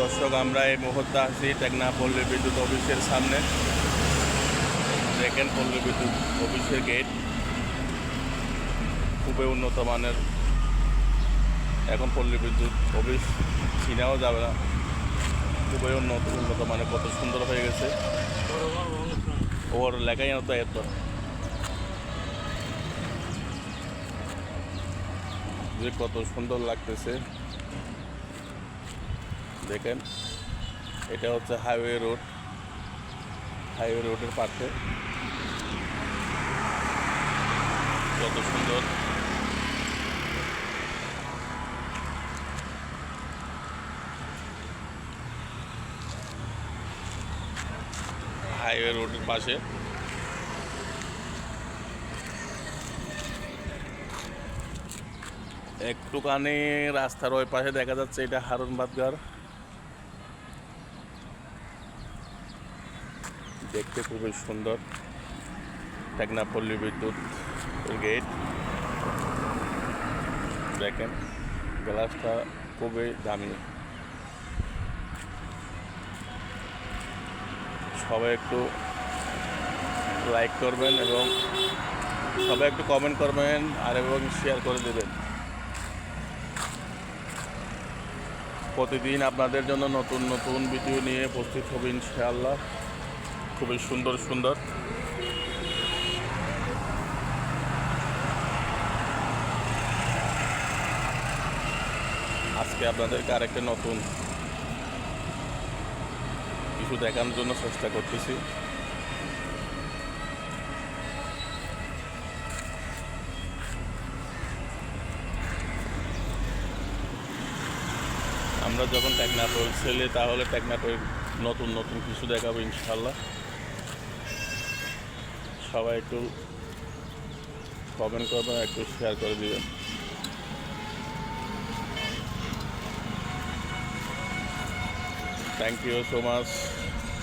দর্শক, আমরা এই মুহূর্তে আছি টেকনাফ পল্লী বিদ্যুৎ অফিসের সামনে। দেখেন পল্লী বিদ্যুৎ অফিসের গেট খুবই উন্নত মানের। এখন পল্লী বিদ্যুৎ অফিস চিনাও যাবে না, খুবই উন্নত মানের, কত সুন্দর হয়ে গেছে। ওর লেখাই তো এত যে কত সুন্দর লাগতেছে। দেখেন, এটা হচ্ছে হাইওয়ে রোডের পাশে কত সুন্দর। হাইওয়ে রোডের পাশে একটুখানি রাস্তার ওই পাশে দেখা যাচ্ছে এটা হারুন বাদগার। দেখতে খুবই সুন্দর। টেকনাফ পল্লী বিদ্যুৎ গেট দেখেন, গ্লাসটা খুবই দামি। সবাই একটু লাইক করবেন এবং সবাই একটু কমেন্ট করবেন এবং শেয়ার করে দেবেন। প্রতিদিন আপনাদের জন্য নতুন নতুন ভিডিও নিয়ে উপস্থিত হবে ইনশাআল্লাহ। খুবই সুন্দর সুন্দর। আজকে আপনাদেরকে আরেকটা নতুন কিছু দেখানোর জন্য চেষ্টা করতেছি। আমরা যখন টেকনাফ ছেলে তাহলে টেকনাফের নতুন নতুন কিছু দেখাবো ইনশাআল্লাহ। সবাই একটু কমেন্ট করবেন, একটু শেয়ার করে দিবেন। Thank you so much.